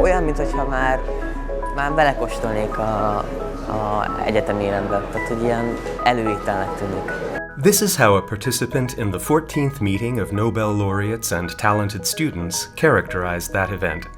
olyan, mintha már belekóstolnék a egyetemi életbe, tehát hogy ilyen előételnek tűnik. This is how a participant in the 14th meeting of Nobel laureates and talented students characterized that event.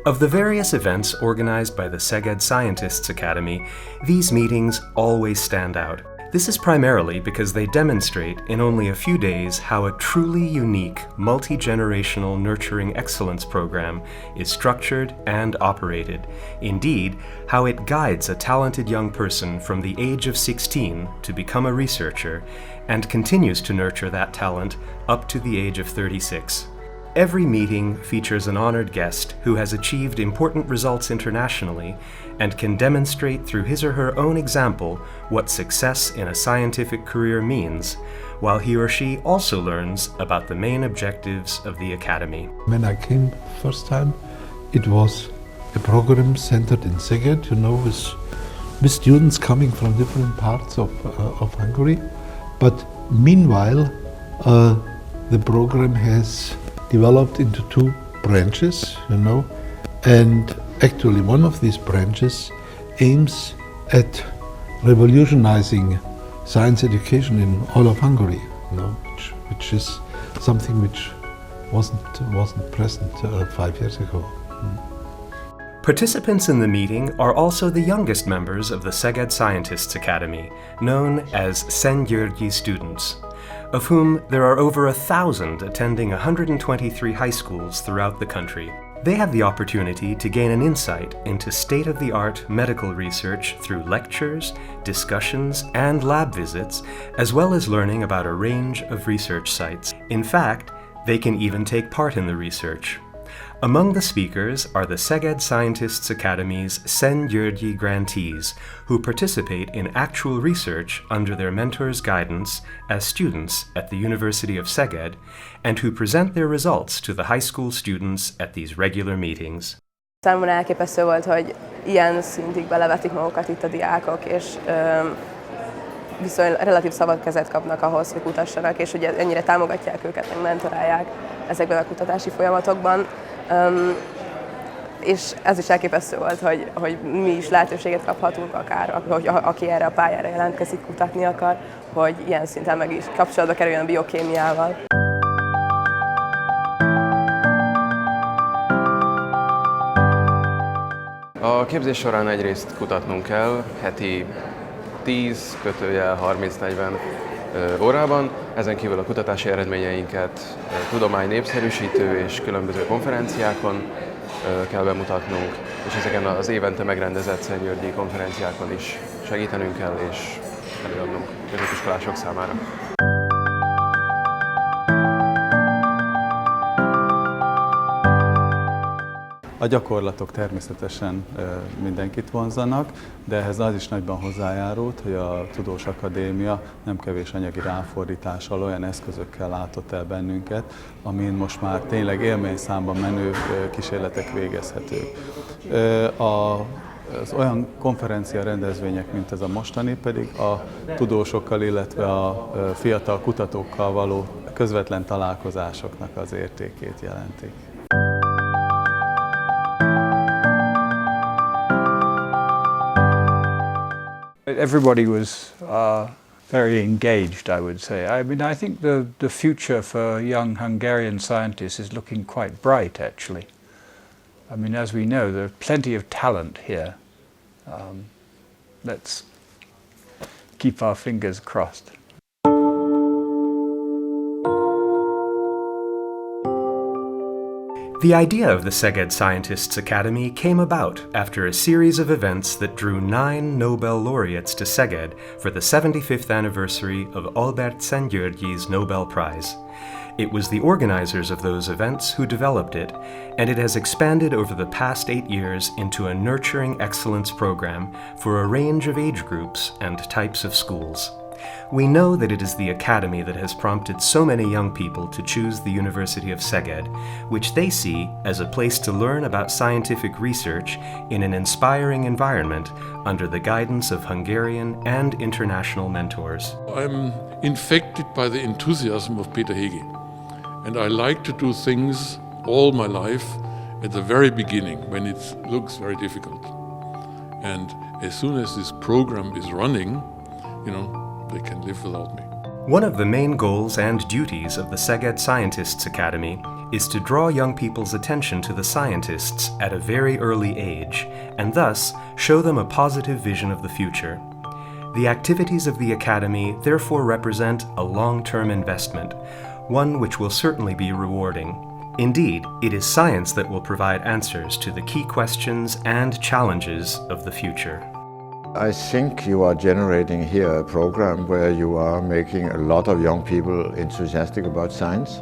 Of the various events organized by the Szeged Scientists Academy, these meetings always stand out. This is primarily because they demonstrate in only a few days how a truly unique, multi-generational nurturing excellence program is structured and operated. Indeed, how it guides a talented young person from the age of 16 to become a researcher and continues to nurture that talent up to the age of 36. Every meeting features an honored guest who has achieved important results internationally and can demonstrate through his or her own example what success in a scientific career means, while he or she also learns about the main objectives of the Academy. When I came first time, it was a program centered in Szeged, with students coming from different parts of Hungary. But meanwhile, the program has developed into two branches, and actually one of these branches aims at revolutionizing science education in all of Hungary, which is something which wasn't present 5 years ago. Participants in the meeting are also the youngest members of the Szeged Scientists Academy, known as Szent-Györgyi students, of whom there are over 1,000 attending 123 high schools throughout the country. They have the opportunity to gain an insight into state-of-the-art medical research through lectures, discussions, and lab visits, as well as learning about a range of research sites. In fact, they can even take part in the research. Among the speakers are the Szeged Scientists Academy's Szent-Györgyi grantees, who participate in actual research under their mentors' guidance as students at the University of Szeged, and who present their results to the high school students at these regular meetings. Számomra elképesztő volt, hogy ilyen szintig belevetik magukat itt a diákok, és viszonylag relatív szabad kezet kapnak ahhoz, hogy kutassanak, és hogy ennyire támogatják őket, meg mentorálják ezekben a kutatási folyamatokban. És ez is elképesztő volt, hogy mi is lehetőséget kaphatunk akár, aki erre a pályára jelentkezik, kutatni akar, hogy ilyen szinten meg is kapcsolatba kerüljön a biokémiával. A képzés során egyrészt kutatnunk kell, heti 10-30-40 órában, ezen kívül a kutatási eredményeinket tudomány népszerűsítő és különböző konferenciákon kell bemutatnunk, és ezeken az évente megrendezett Szent-Györgyi konferenciákon is segítenünk kell és előadnunk középiskolások számára. A gyakorlatok természetesen mindenkit vonzanak, de ehhez az is nagyban hozzájárult, hogy a Tudós Akadémia nem kevés anyagi ráfordítással olyan eszközökkel látott el bennünket, amin most már tényleg élményszámban menő kísérletek végezhetők. Az olyan konferencia rendezvények, mint ez a mostani, pedig a tudósokkal, illetve a fiatal kutatókkal való közvetlen találkozásoknak az értékét jelentik. Everybody was very engaged, I would say. I mean, I think the future for young Hungarian scientists is looking quite bright, actually. I mean, as we know, there's plenty of talent here. Let's keep our fingers crossed. The idea of the Szeged Scientists Academy came about after a series of events that drew 9 Nobel laureates to Szeged for the 75th anniversary of Albert Szent-Györgyi's Nobel Prize. It was the organizers of those events who developed it, and it has expanded over the past 8 years into a nurturing excellence program for a range of age groups and types of schools. We know that it is the Academy that has prompted so many young people to choose the University of Szeged, which they see as a place to learn about scientific research in an inspiring environment under the guidance of Hungarian and international mentors. I'm infected by the enthusiasm of Peter Hegel, and I like to do things all my life at the very beginning, when it looks very difficult. And as soon as this program is running, they can live without me. One of the main goals and duties of the Szeged Scientists Academy is to draw young people's attention to the scientists at a very early age, and thus show them a positive vision of the future. The activities of the Academy therefore represent a long-term investment, one which will certainly be rewarding. Indeed, it is science that will provide answers to the key questions and challenges of the future. I think you are generating here a program where you are making a lot of young people enthusiastic about science,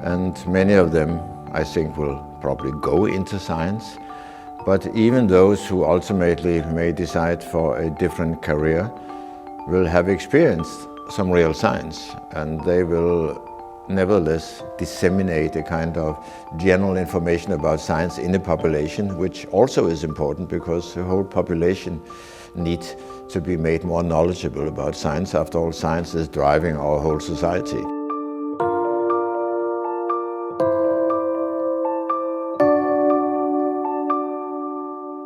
and many of them, I think, will probably go into science. But even those who ultimately may decide for a different career will have experienced some real science, and they will nevertheless disseminate a kind of general information about science in the population, which also is important because the whole population needs to be made more knowledgeable about science. After all, science is driving our whole society.